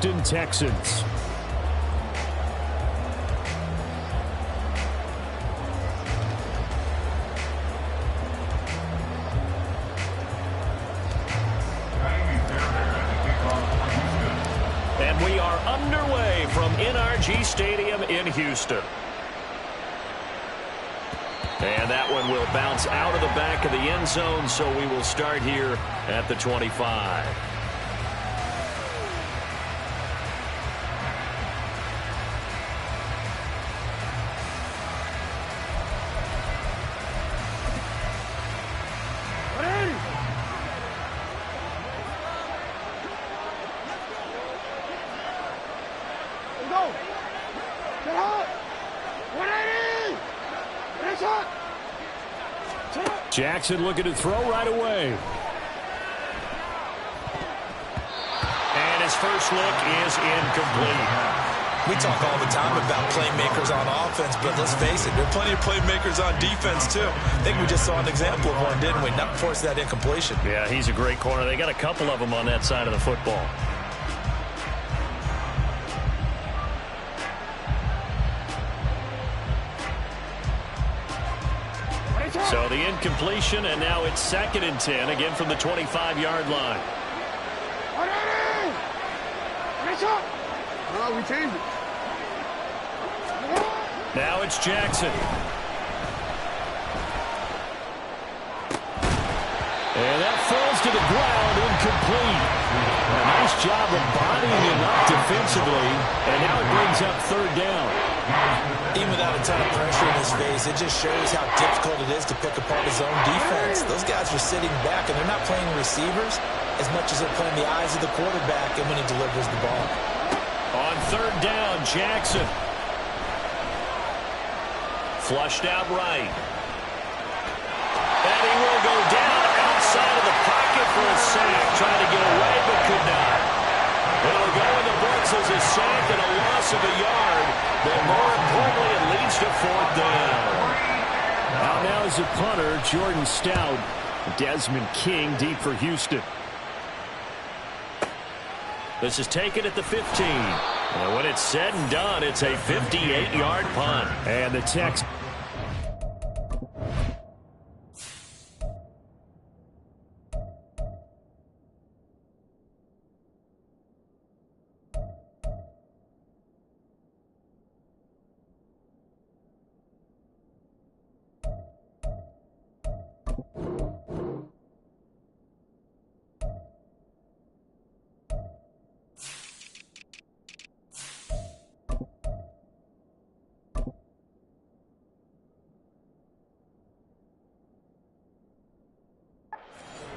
Houston Texans. And we are underway from NRG Stadium in Houston. And that one will bounce out of the back of the end zone, so we will start here at the 25. Jackson looking to throw right away. And his first look is incomplete. We talk all the time about playmakers on offense, but let's face it, there are plenty of playmakers on defense, too. I think we just saw an example of one, didn't we? Not force that incompletion. Yeah, he's a great corner. They got a couple of them on that side of the football. So the incompletion, and now it's 2nd and 10, again from the 25-yard line. Oh, we changed it. Now it's Jackson. And that falls to the ground, incomplete. A nice job of bodying him up defensively, and now it brings up 3rd down. Even without a ton of pressure in his face, it just shows how difficult it is to pick apart his own defense. Those guys are sitting back, and they're not playing receivers as much as they're playing the eyes of the quarterback and when he delivers the ball. On 3rd down, Jackson. Flushed out right. And he will go down outside of the pocket for a sack. Trying to get away, but could not. It'll go in the books as a sack and a loss of a yard. But more importantly, it leads to 4th down. Out now is the punter, Jordan Stout. Desmond King deep for Houston. This is taken at the 15. And when it's said and done, it's a 58-yard punt. And the Texans.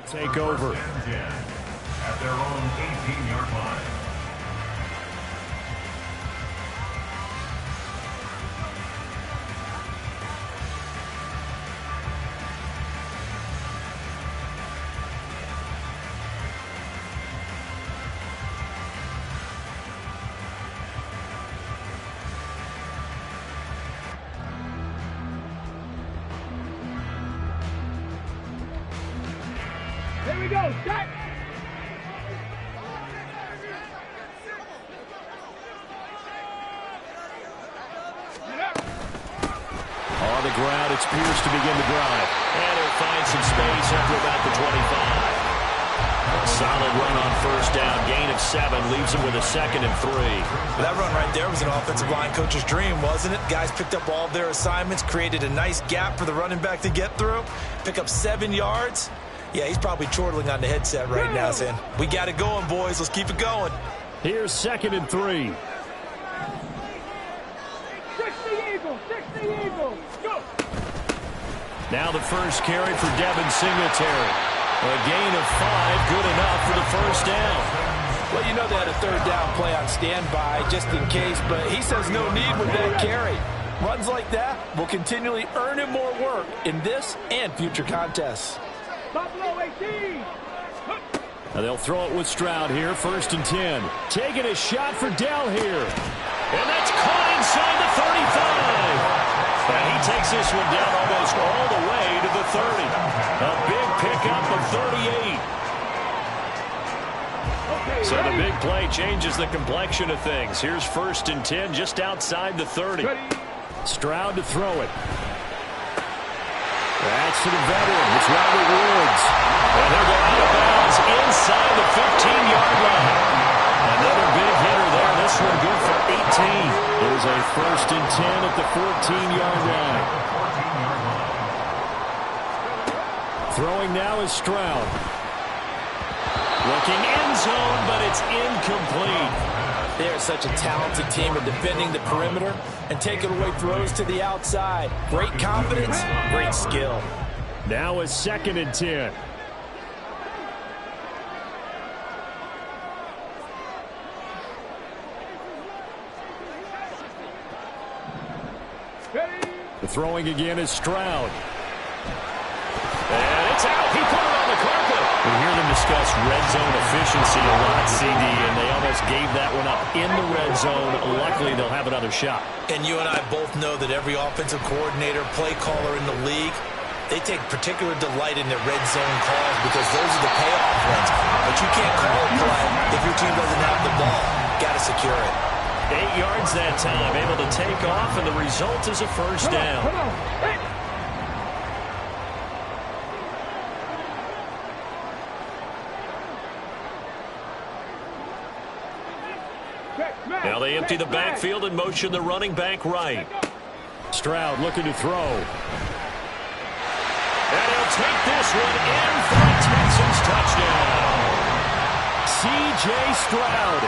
Take over. At their own 18-yard line. Here we go, set! On the ground, it's Pierce to begin the drive. And he'll find some space after about the 25. A solid run on 1st down. Gain of 7 leaves him with a 2nd and 3. That run right there was an offensive line coach's dream, wasn't it? Guys picked up all of their assignments, created a nice gap for the running back to get through, pick up 7 yards. Yeah, he's probably chortling on the headset right now saying, we got it going, boys. Let's keep it going. Here's 2nd and 3. 60 Eagles, go! Now the first carry for Devin Singletary. A gain of 5, good enough for the 1st down. Well, you know they had a 3rd down play on standby just in case, but he says no need with that carry. Runs like that will continually earn him more work in this and future contests. Buffalo 18! Now they'll throw it with Stroud here, 1st and 10. Taking a shot for Dell here. And that's caught inside the 35. And he takes this one down almost all the way to the 30. A big pickup of 38. So the big play changes the complexion of things. Here's 1st and 10 just outside the 30. Stroud to throw it. That's to the veteran. It's Robert Woods. And he'll go out of bounds inside the 15-yard line. Another big hitter there. This one good for 18. There's a 1st and 10 at the 14-yard line. Throwing now is Stroud. Looking end zone, but it's incomplete. They're such a talented team at defending the perimeter and taking away throws to the outside. Great confidence, great skill. Now is 2nd and 10. The throwing again is Stroud. And it's out. He put it on the carpet. We hear them discuss red zone efficiency a lot, CD, and they almost gave that one up in the red zone. Luckily, they'll have another shot. And you and I both know that every offensive coordinator, play caller in the league, they take particular delight in their red zone calls because those are the payoff ones. But you can't call a play if your team doesn't have the ball. Got to secure it. 8 yards that time, able to take off, and the result is a first down. Now they empty the backfield and motion the running back right. Stroud looking to throw. And he'll take this one in for a Texans touchdown. C.J. Stroud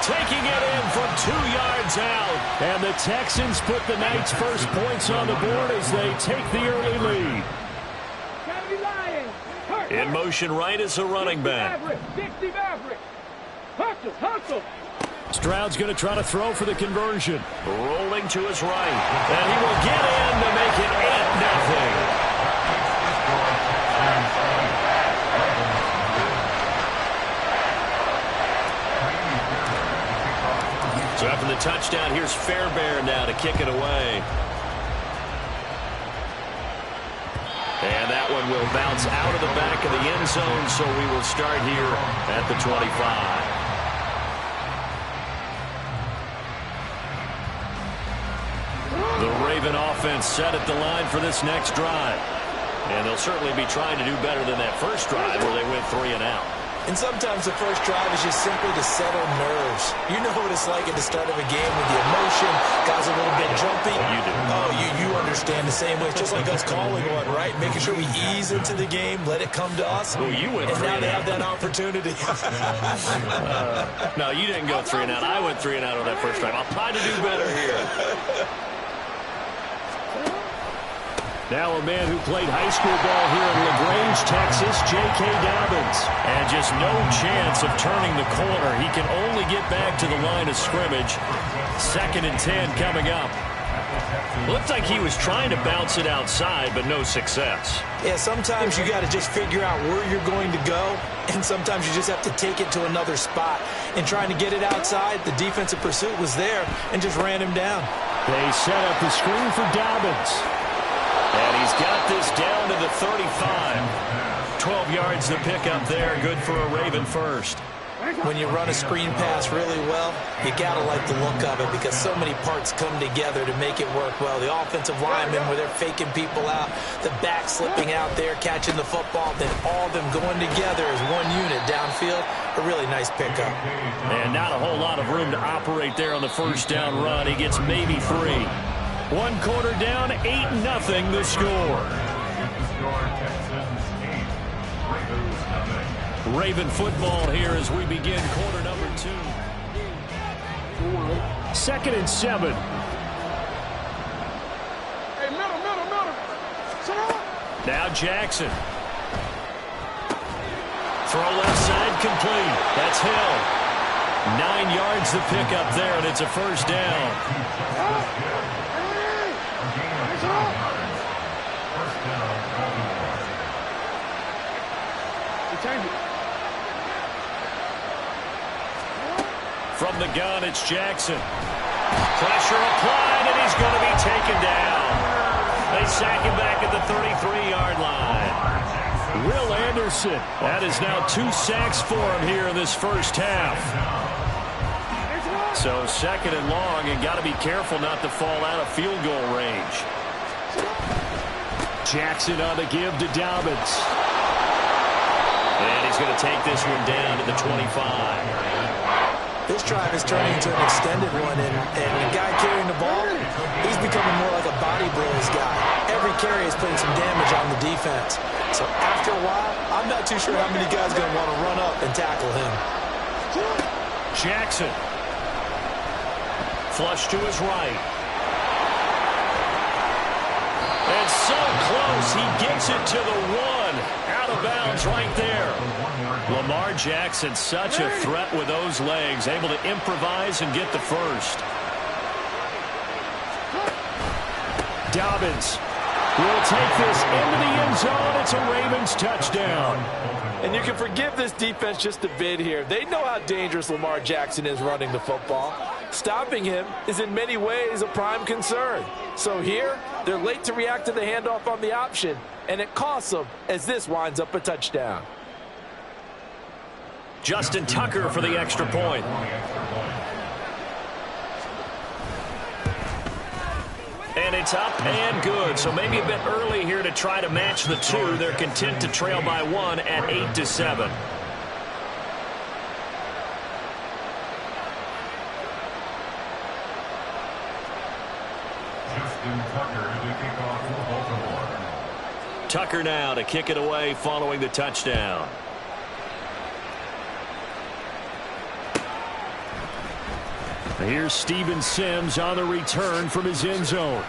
taking it in from 2 yards out. And the Texans put the night's first points on the board as they take the early lead. In motion right is a running back. Stroud's going to try to throw for the conversion. Rolling to his right. And he will get in to make it 8-0. So after the touchdown, here's Fairbairn now to kick it away. And that one will bounce out of the back of the end zone, so we will start here at the 25. The Raven offense set at the line for this next drive. And they'll certainly be trying to do better than that first drive where they went 3 and out. And sometimes the first drive is just simply to settle nerves. You know what it's like at the start of a game with the emotion. Guys a little bit jumpy. You do. Oh, you understand the same way. It's just like us calling one, right? Making sure we ease into the game, let it come to us. Well, you went 3 and now and they out. have that opportunity. No, you didn't go 3 and out. I went 3 and out on that first drive. I'll try to do better here. Now a man who played high school ball here in LaGrange, Texas, J.K. Dobbins. And just no chance of turning the corner. He can only get back to the line of scrimmage. 2nd and 10 coming up. Looks like he was trying to bounce it outside, but no success. Yeah, sometimes you got to just figure out where you're going to go, and sometimes you just have to take it to another spot. And trying to get it outside, the defensive pursuit was there and just ran him down. They set up the screen for Dobbins. And he's got this down to the 35. 12 yards to pick up there. Good for a Raven first. When you run a screen pass really well, you got to like the look of it because so many parts come together to make it work well. The offensive linemen where they're faking people out, the back slipping out there, catching the football, then all of them going together as one unit downfield. A really nice pickup. And not a whole lot of room to operate there on the first down run. He gets maybe 3. 1 quarter down, 8-0 the score. Raven football here as we begin quarter number 2. 2nd and 7. Hey, middle. Now Jackson. Throw left side complete. That's Hill. 9 yards to pick up there, and it's a first down. From the gun, it's Jackson. Pressure applied, and he's going to be taken down. They sack him back at the 33-yard line. Will Anderson. That is now 2 sacks for him here in this first half. So 2nd and long, and got to be careful not to fall out of field goal range. Jackson on the give to Dobbins. And he's going to take this one down to the 25. This drive is turning into an extended one, and the guy carrying the ball, he's becoming more like a body blows guy. Every carry is putting some damage on the defense. So after a while, I'm not too sure how many guys are going to want to run up and tackle him. Jackson. Flush to his right. And so close, he gets it to the 1. Out of bounds right there. Lamar Jackson, such a threat with those legs, able to improvise and get the first. Dobbins will take this into the end zone. It's a Ravens touchdown. And you can forgive this defense just a bit here. They know how dangerous Lamar Jackson is running the football. Stopping him is in many ways a prime concern. So here, they're late to react to the handoff on the option, and it costs them as this winds up a touchdown. Justin Tucker for the extra point. And it's up and good. So maybe a bit early here to try to match the 2. They're content to trail by 1 at 8-7. Tucker now to kick it away following the touchdown. Here's Steven Sims on the return from his end zone.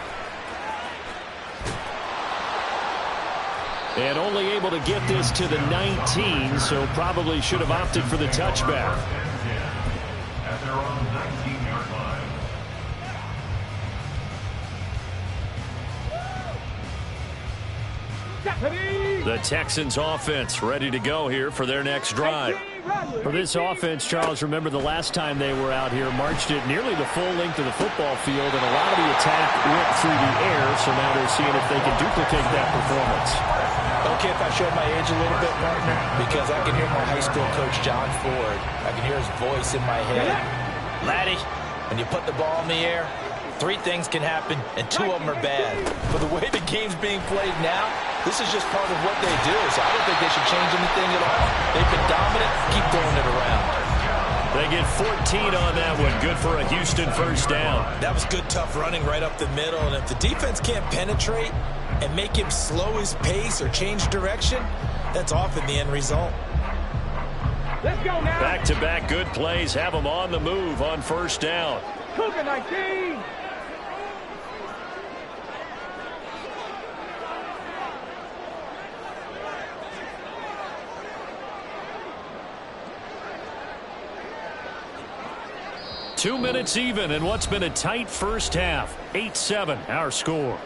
And only able to get this to the 19, so probably should have opted for the touchback. At their own 19-yard line. The Texans offense ready to go here for their next drive. For this offense, Charles, remember the last time they were out here, marched it nearly the full length of the football field, and a lot of the attack went through the air, so now they're seeing if they can duplicate that performance. Okay, if I show my age a little bit, partner, because I can hear my high school coach, John Ford. I can hear his voice in my head. Laddie, when you put the ball in the air, 3 things can happen, and 2 of them are bad. But the way the game's being played now, this is just part of what they do, so I don't think they should change anything at all. They've been dominant. Keep throwing it around. They get 14 on that one. Good for a Houston first down. That was good, tough running right up the middle, and if the defense can't penetrate and make him slow his pace or change direction, that's often the end result. Let's go now. Back-to-back good plays have them on the move on first down. Cougar 19. Two minutes even in what's been a tight first half. 8-7 our score.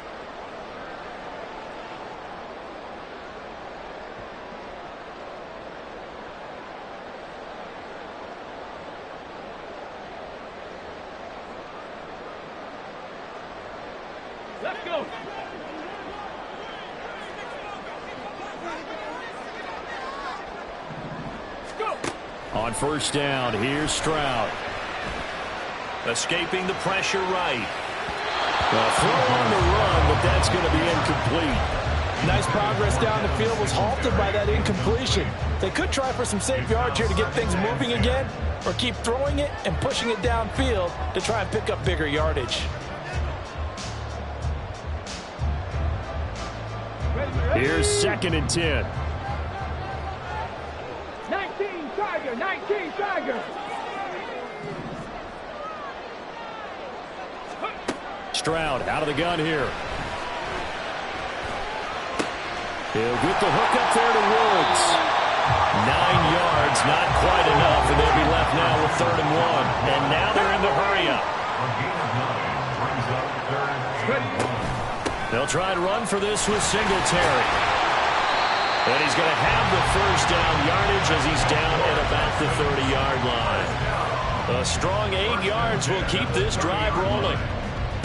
Let's go. On first down, here's Stroud. Escaping the pressure right. A throw on the run, but that's going to be incomplete. Nice progress down the field was halted by that incompletion. They could try for some safe yards here to get things moving again, or keep throwing it and pushing it downfield to try and pick up bigger yardage. Here's 2nd and 10. 19 Tiger, 19 Tiger. Stroud out of the gun here. He'll get the hook up there to Woods. 9 yards, not quite enough, and they'll be left now with 3rd and 1. And now they're in the hurry up. They'll try and run for this with Singletary. And he's going to have the first down yardage as he's down at about the 30-yard line. A strong 8 yards will keep this drive rolling.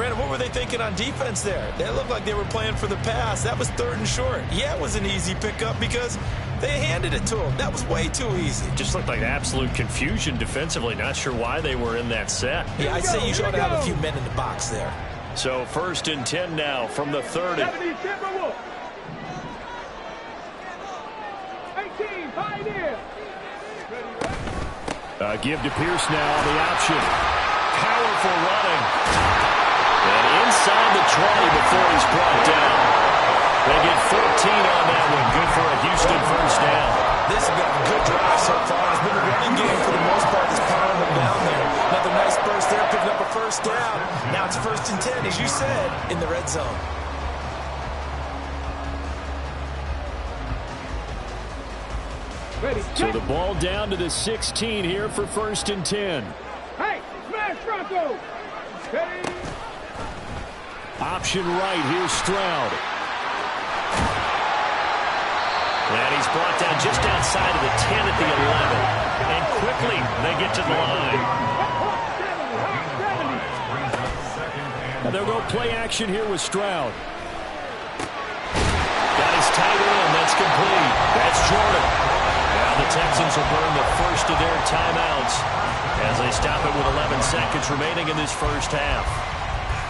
Brandon, what were they thinking on defense there? They looked like they were playing for the pass. That was 3rd and short. Yeah, it was an easy pickup because they handed it to them. That was way too easy. Just looked like absolute confusion defensively. Not sure why they were in that set. Yeah, I'd say you should have a few men in the box there. So 1st and 10 now from the 30. 18, Pioneer. Give to Pierce now on the option. Powerful running. And inside the 20 before he's brought down. They get 14 on that one. Good for a Houston 1st down. This has been a good drive so far. It's been a running game for the most part. That's powering them down there. Another nice burst there, picking up a 1st down. Now it's 1st and 10, as you said, in the red zone. Ready, So the ball down to the 16 here for 1st and 10. hey, smash Bronco. Ready. Option right, here's Stroud. And he's brought down just outside of the 10 at the 11. And quickly they get to the line. And they'll go play action here with Stroud. Got his tight end, that's complete. That's Jordan. Now the Texans will burn the first of their timeouts as they stop it with 11 seconds remaining in this 1st half.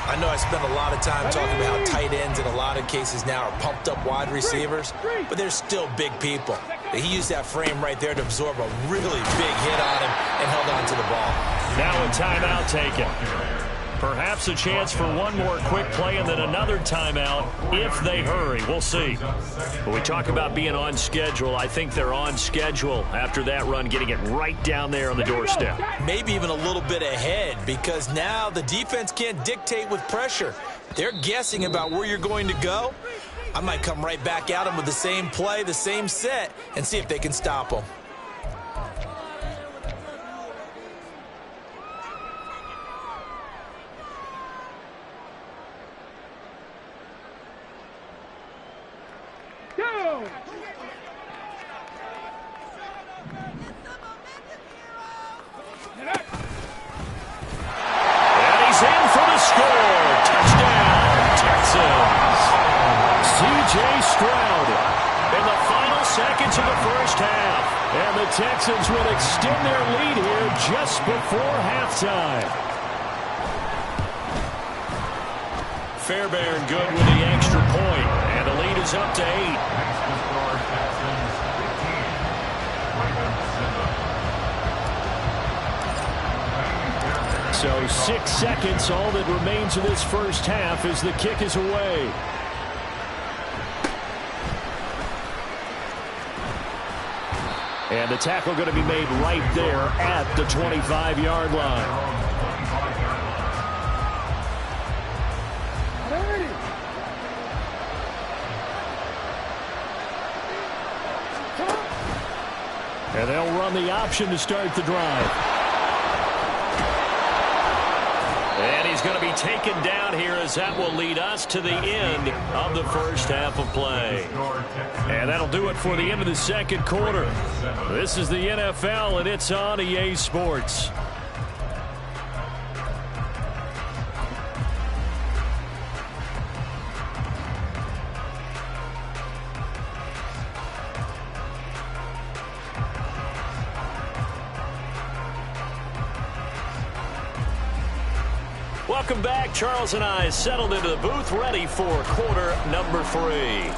I know I spent a lot of time talking about how tight ends in a lot of cases now are pumped up wide receivers, but they're still big people. He used that frame right there to absorb a really big hit on him and held on to the ball. Now a timeout taken. Perhaps a chance for one more quick play and then another timeout if they hurry. We'll see. When we talk about being on schedule, I think they're on schedule after that run, getting it right down there on the doorstep. Maybe even a little bit ahead because now the defense can't dictate with pressure. They're guessing about where you're going to go. I might come right back at them with the same play, the same set, and see if they can stop them. Texans will extend their lead here just before halftime. Fairbairn good with the extra point, and the lead is up to 8. So 6 seconds, all that remains of this 1st half as the kick is away. And the tackle going to be made right there at the 25-yard line. And they'll run the option to start the drive. And he's going to be taken down here as that will lead us to the end of the 1st half of play. And that'll do it for the end of the 2nd quarter. This is the NFL, and it's on EA Sports. Welcome back. Charles and I settled into the booth, ready for quarter number 3.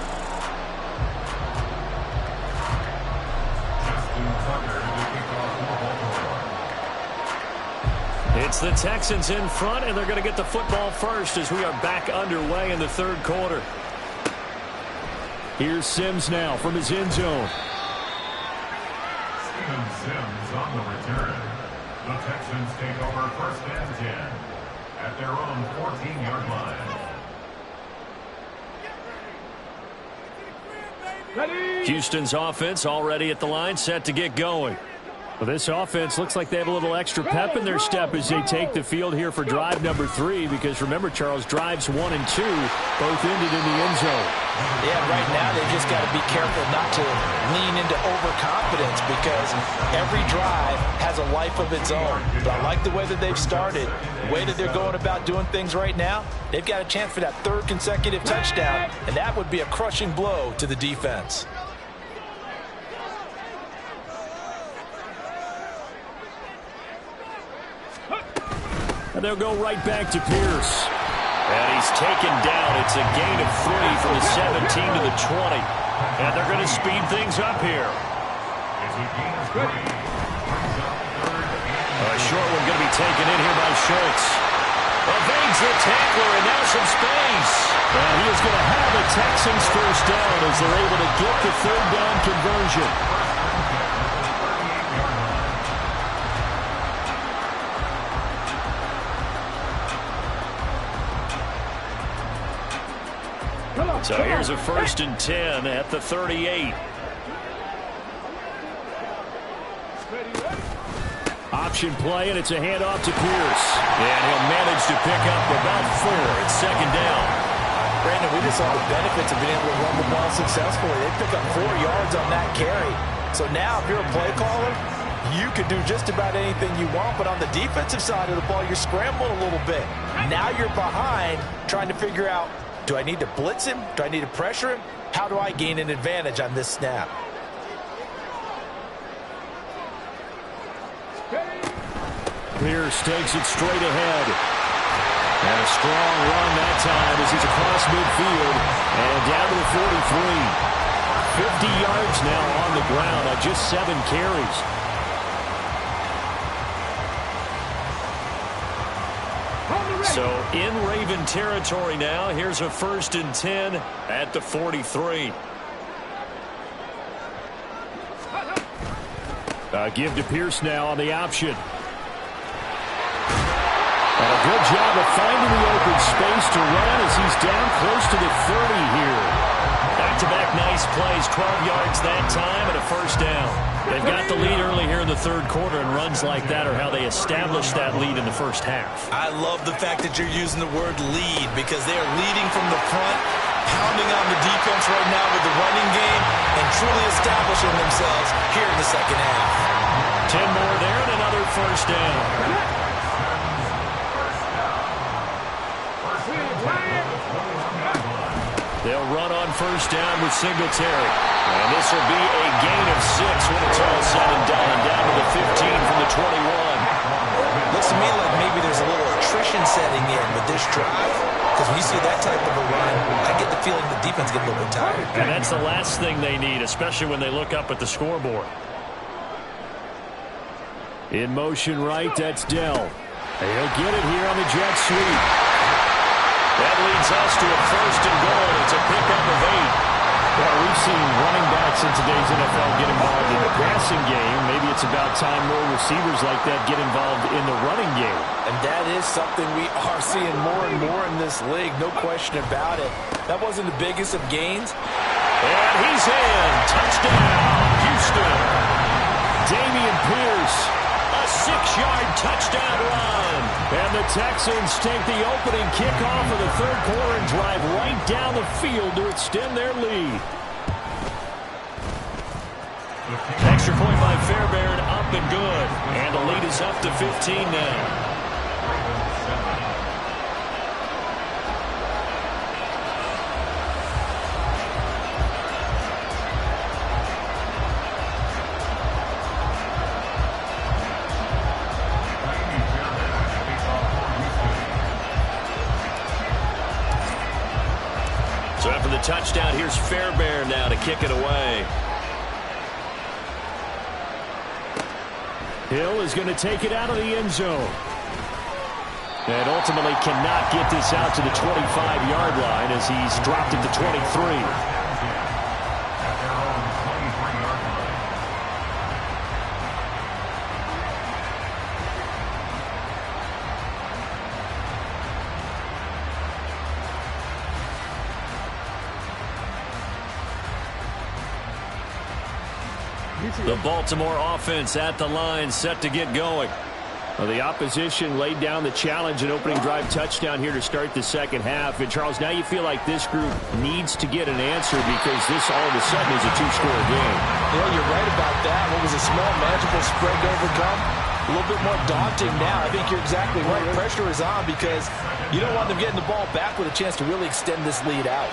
It's the Texans in front, and they're going to get the football first as we are back underway in the 3rd quarter. Here's Sims now from his end zone. Steven Sims on the return. The Texans take over 1st and 10 at their own 14-yard line. Ready. Houston's offense already at the line, set to get going. Well, this offense looks like they have a little extra pep in their step as they take the field here for drive number 3, because remember, Charles, drives 1 and 2 both ended in the end zone. Yeah, right now they just got to be careful not to lean into overconfidence, because every drive has a life of its own. But I like the way that they've started, the way that they're going about doing things right now. They've got a chance for that 3rd consecutive touchdown, and that would be a crushing blow to the defense. And they'll go right back to Pierce. And he's taken down. It's a gain of 3 from the 17 to the 20. And they're going to speed things up here. A short one going to be taken in here by Schultz. Evades the tackler, and now some space. And he is going to have the Texans first down as they're able to get the 3rd down conversion. So here's a 1st and 10 at the 38. Option play, and it's a handoff to Pierce. And he'll manage to pick up about 4. It's 2nd down. Brandon, we just saw the benefits of being able to run the ball successfully. They pick up 4 yards on that carry. So now if you're a play caller, you can do just about anything you want. But on the defensive side of the ball, you're scrambling a little bit. Now you're behind trying to figure out, do I need to blitz him? Do I need to pressure him? How do I gain an advantage on this snap? Pierce takes it straight ahead. And a strong run that time as he's across midfield and down to the 43. 50 yards now on the ground on just 7 carries. So in Raven territory now. Here's a 1st and 10 at the 43. Give to Pierce now on the option. And a good job of finding the open space to run as he's down close to the 30 here. Back-to-back nice plays, 12 yards that time and a 1st down. They've got the lead early here in the 3rd quarter, and runs like that are how they established that lead in the 1st half. I love the fact that you're using the word lead, because they are leading from the front, pounding on the defense right now with the running game, and truly establishing themselves here in the 2nd half. 10 more there and another 1st down. They'll run on 1st down with Singletary. And this will be a gain of 6 when it's all said and done. Down to the 15 from the 21. Looks to me like maybe there's a little attrition setting in with this drive. Because when you see that type of a run, I get the feeling the defense gets a little bit tired. And that's the last thing they need, especially when they look up at the scoreboard. In motion right, that's Dell. He'll get it here on the jet sweep. That leads us to a 1st and goal. It's a pickup of 8. Well, we've seen running backs in today's NFL get involved in the passing game. Maybe it's about time more receivers like that get involved in the running game. And that is something we are seeing more and more in this league, no question about it. That wasn't the biggest of gains. And he's in. Touchdown, Houston. Dameon Pierce, a 6-yard touchdown run. And the Texans take the opening kickoff of the 3rd quarter and drive right down the field to extend their lead. Extra point by Fairbairn, up and good. And the lead is up to 15 now. So after the touchdown, here's Fairbairn now to kick it away. Hill is going to take it out of the end zone. And ultimately cannot get this out to the 25-yard line as he's dropped it to 23. The Baltimore offense at the line, set to get going. Well, the opposition laid down the challenge and opening drive touchdown here to start the second half. And, Charles, now you feel like this group needs to get an answer because this all of a sudden is a two-score game. Yeah, you're right about that. What was a small, manageable spread to overcome? A little bit more daunting now. I think you're exactly right. Pressure is on because you don't want them getting the ball back with a chance to really extend this lead out.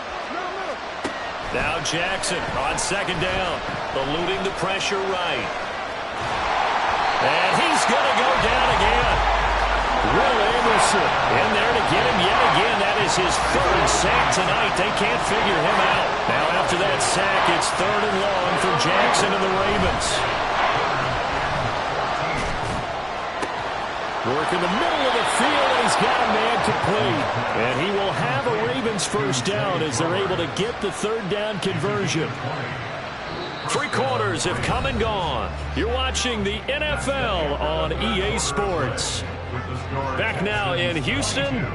Now Jackson on second down, eluding the pressure right. And he's going to go down again. Will Anderson in there to get him yet again. That is his third sack tonight. They can't figure him out. Now after that sack, it's 3rd and long for Jackson and the Ravens. Work in the middle of the field, and he's got a man complete. And he will have a Ravens first down as they're able to get the 3rd down conversion. 3 quarters have come and gone. You're watching the NFL on EA Sports. Back now in Houston,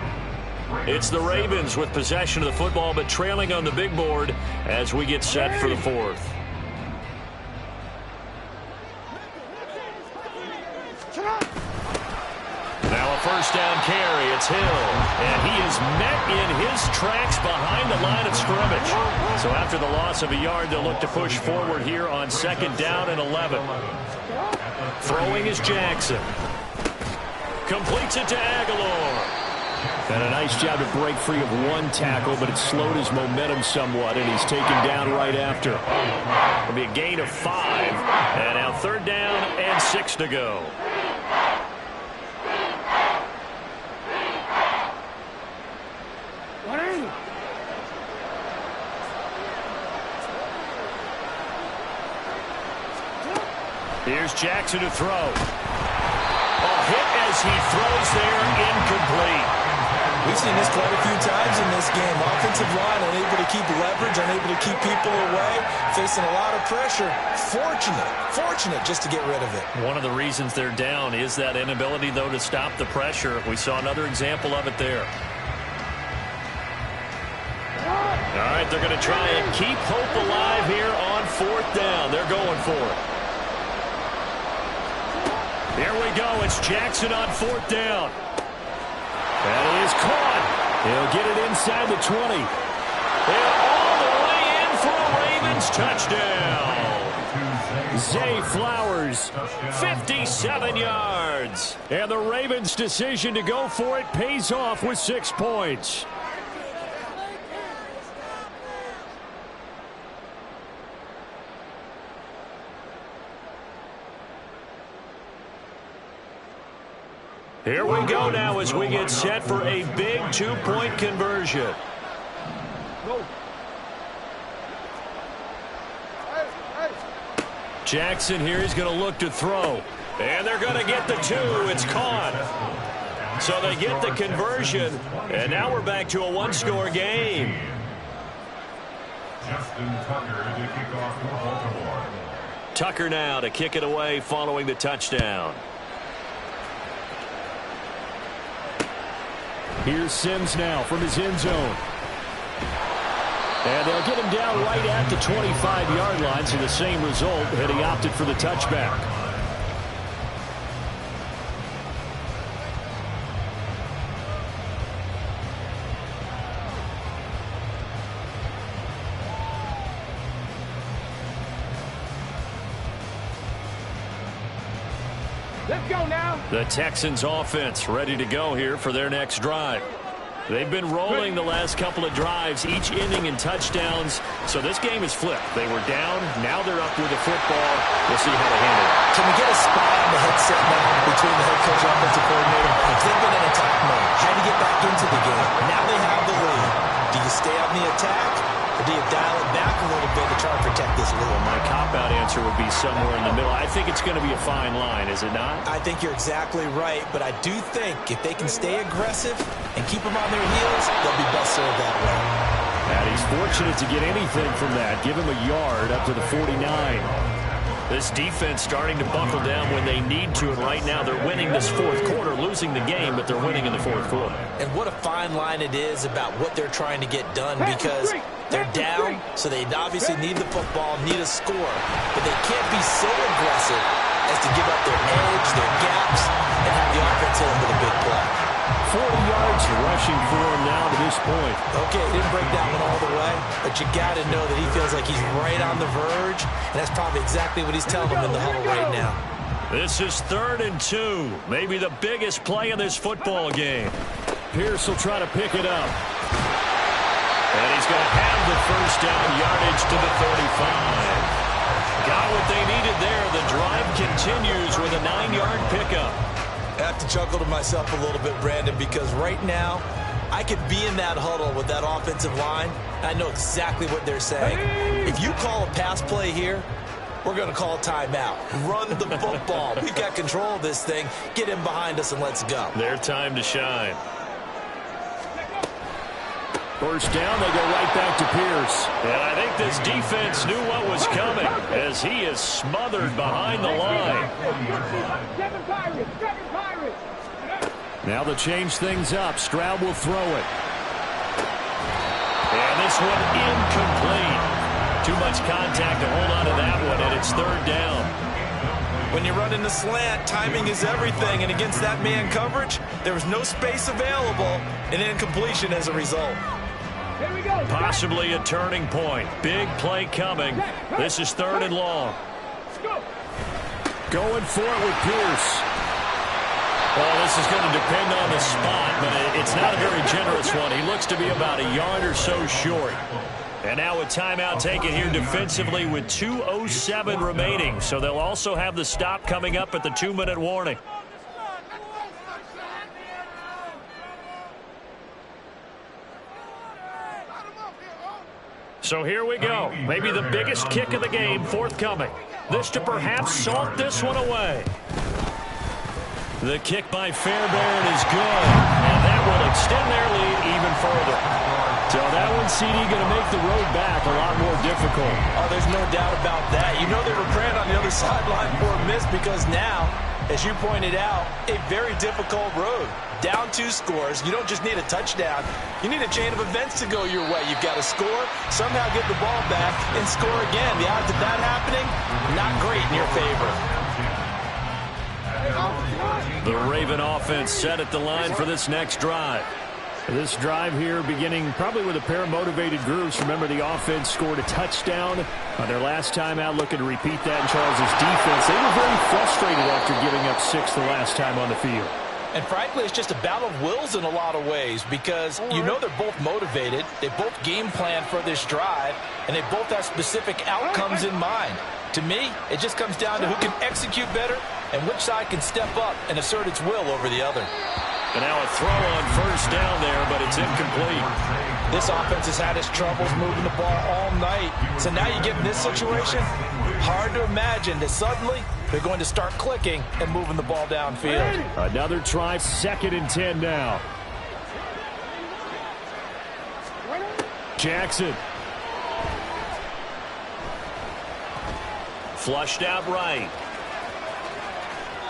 it's the Ravens with possession of the football, but trailing on the big board as we get set for the 4th. Now a first down carry. It's Hill. And he is met in his tracks behind the line of scrimmage. So after the loss of a yard, they'll look to push forward here on 2nd down and 11. Throwing is Jackson. Completes it to Aguilar. And a nice job to break free of one tackle, but it slowed his momentum somewhat, and he's taken down right after. It'll be a gain of 5. And now 3rd down and 6 to go. Here's Jackson to throw. A hit as he throws there, incomplete. We've seen this quite a few times in this game. Offensive line unable to keep leverage, unable to keep people away, facing a lot of pressure. Fortunate just to get rid of it. One of the reasons they're down is that inability, though, to stop the pressure. We saw another example of it there. All right, they're going to try and keep hope alive here on 4th down. They're going for it. Here we go. It's Jackson on 4th down. That is caught. He'll get it inside the 20. And all the way in for a Ravens touchdown. Zay Flowers, 57 yards. And the Ravens' decision to go for it pays off with 6 points. Here we go now as we get set for a big 2-point conversion. Jackson here is going to look to throw. And they're going to get the 2. It's caught. So they get the conversion. And now we're back to a 1-score game. Justin Tucker to kick off for Baltimore. Tucker now to kick it away following the touchdown. Here's Sims now from his end zone. And they'll get him down right at the 25-yard line, so the same result, and he opted for the touchback. Let's go now. The Texans offense ready to go here for their next drive. They've been rolling the last couple of drives, each ending in touchdowns. So this game is flipped. They were down. Now they're up with the football. We'll see how they handle it. Can we get a spy on the headset now between the head coach and offensive coordinator? They've been in attack mode. Had to get back into the game. Now they have the lead. Do you stay on the attack, or do you dial it back a little bit to try and protect this lead? Well, my cop-out answer would be somewhere in the middle. I think it's going to be a fine line, is it not? I think you're exactly right, but I do think if they can stay aggressive and keep them on their heels, they'll be best served that way. And he's fortunate to get anything from that. Give him a yard up to the 49. This defense starting to buckle down when they need to, and right now they're winning this fourth quarter, losing the game, but they're winning in the fourth quarter. And what a fine line it is about what they're trying to get done, because they're down, so they obviously need the football, need a score, but they can't be so aggressive as to give up their edge, their gaps, and have the offense hit them with a big play. 40 yards rushing for him now to this point. Okay, he didn't break that one all the way, but you got to know that he feels like he's right on the verge, and that's probably exactly what he's telling them in the huddle right now. This is 3rd and 2, maybe the biggest play in this football game. Pierce will try to pick it up. And he's going to have the first down, yardage to the 35. Got what they needed there. The drive continues with a 9-yard pickup. I have to chuckle to myself a little bit, Brandon, because right now I could be in that huddle with that offensive line, and I know exactly what they're saying. If you call a pass play here, we're going to call a timeout. Run the football. We've got control of this thing. Get in behind us and let's go. Their time to shine. First down, they go right back to Pierce. And I think this defense knew what was coming as he is smothered behind the line. Now to change things up, Stroud will throw it. And this one incomplete. Too much contact to hold on to that one, and it's 3rd down. When you run in the slant, timing is everything, and against that man coverage, there was no space available, and incompletion as a result. Possibly a turning point. Big play coming. This is 3rd and long. Going for it with Pierce. Well, this is going to depend on the spot, but it's not a very generous one. He looks to be about a yard or so short. And now a timeout taken here defensively with 2:07 remaining. So they'll also have the stop coming up at the 2-minute warning. So here we go. Maybe the biggest kick of the game forthcoming. This to perhaps salt this one away. The kick by Fairbairn is good. And that will extend their lead even further. So that one, CD, going to make the road back a lot more difficult. Oh, there's no doubt about that. You know they were praying on the other sideline for a miss, because now, as you pointed out, a very difficult road. Down 2 scores. You don't just need a touchdown. You need a chain of events to go your way. You've got to score, somehow get the ball back, and score again. The odds of that happening, not great in your favor. The Raven offense set at the line for this next drive. This drive here beginning probably with a pair of motivated groups. Remember, the offense scored a touchdown on their last time out, looking to repeat that in Charles's defense. They were very frustrated after giving up 6 the last time on the field. And frankly, it's just a battle of wills in a lot of ways, because you know they're both motivated, they both game plan for this drive, and they both have specific outcomes in mind. To me, it just comes down to who can execute better and which side can step up and assert its will over the other. And now a throw on first down there, but it's incomplete. This offense has had its troubles moving the ball all night. So now you get in this situation, hard to imagine that suddenly they're going to start clicking and moving the ball downfield. Another try, 2nd and 10 now. Jackson. Flushed out right.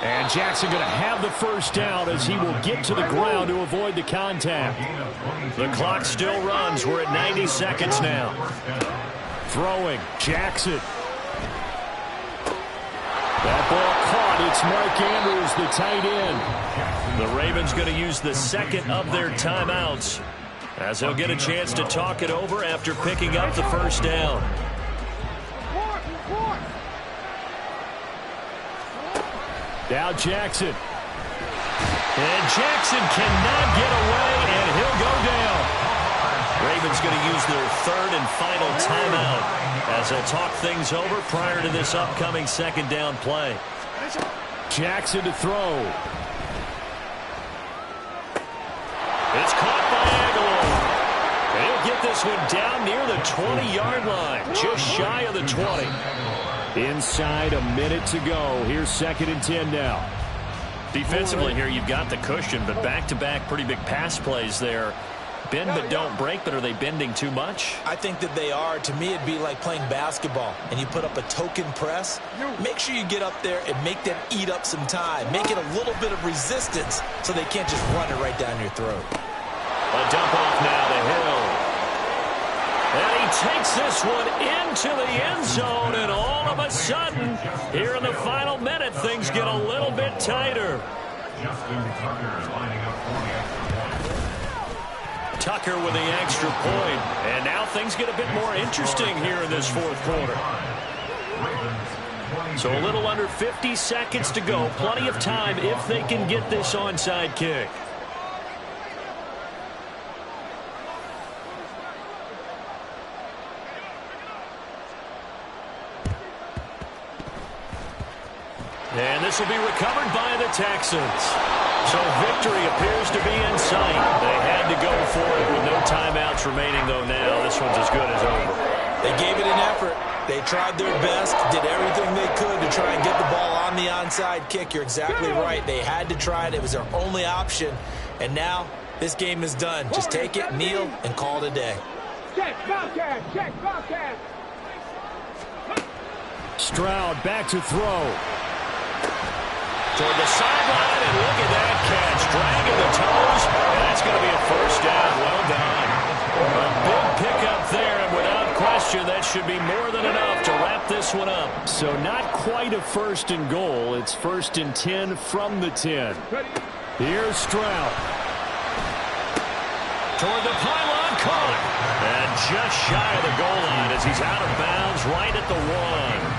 And Jackson going to have the first down as he will get to the ground to avoid the contact. The clock still runs. We're at 90 seconds now. Throwing, Jackson. That ball caught. It's Mark Andrews, the tight end. The Ravens going to use the 2nd of their timeouts as they'll get a chance to talk it over after picking up the first down. Now Jackson. And Jackson cannot get away, and he'll go down. Ravens going to use their 3rd and final timeout as they'll talk things over prior to this upcoming 2nd down play. Jackson to throw. It's caught by Aguilar. And he'll get this one down near the 20-yard line, just shy of the 20. Inside, a minute to go. Here's 2nd and 10 now. Defensively here, you've got the cushion, but back-to-back pretty big pass plays there. Bend but don't break, but are they bending too much? I think that they are. To me, it'd be like playing basketball, and you put up a token press. Make sure you get up there and make them eat up some time. Make it a little bit of resistance so they can't just run it right down your throat. A dump off now to Hill. And he takes this one into the end zone, and all of a sudden, here in the final minute, things get a little bit tighter. Justin Tucker lining up for the extra point. Tucker with the extra point. And now things get a bit more interesting here in this fourth quarter. So a little under 50 seconds to go. Plenty of time if they can get this onside kick. And this will be recovered by the Texans. So victory appears to be in sight. They had to go for it with no timeouts remaining, though now this one's as good as over. They gave it an effort. They tried their best, did everything they could to try and get the ball on the onside kick. You're exactly right. They had to try it. It was their only option. And now this game is done. Just take it, kneel, and call it a day. Check, Bobcat, check, Bobcat. Stroud back to throw. Toward the sideline, and look at that catch. Dragging the toes, and that's going to be a first down. Well done. A big pickup there, and without question, that should be more than enough to wrap this one up. So not quite a first and goal. It's first and 10 from the 10. Here's Stroud. Toward the pylon, caught. And just shy of the goal line as he's out of bounds right at the 1.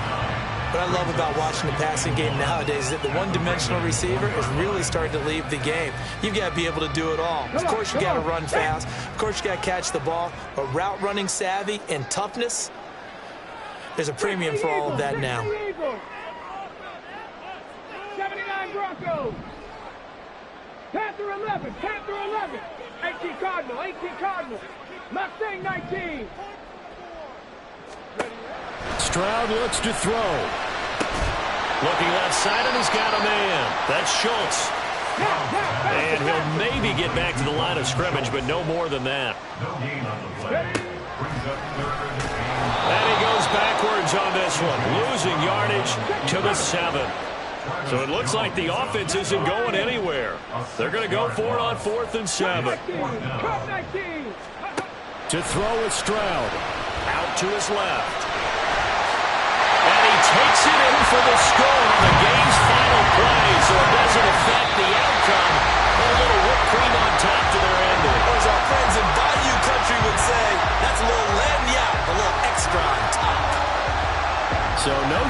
What I love about watching the passing game nowadays is that the one-dimensional receiver is really starting to leave the game. You've got to be able to do it all. Of course, you got to run fast. Of course, you got to catch the ball. But route running savvy and toughness, there's a premium for all of that now. 79 Broncos. Panther 11, Panther 11. 18 Cardinal, 18 Cardinal. Mustang 19. Stroud looks to throw. Looking left side, and he's got a man. That's Schultz. And he'll maybe get back to the line of scrimmage, but no more than that. No gain on the play. Brings up third And he goes backwards on this one, losing yardage to the 7. So it looks like the offense isn't going anywhere. They're going to go for it on 4th and 7. To throw is Stroud. Out to his left. And he takes it in for the score on the game's final play, so it doesn't affect the outcome. A little whipped cream on top to their ending. Or as our friends in Bayou Country would say, that's a little lagniappe, a little extra on top. So no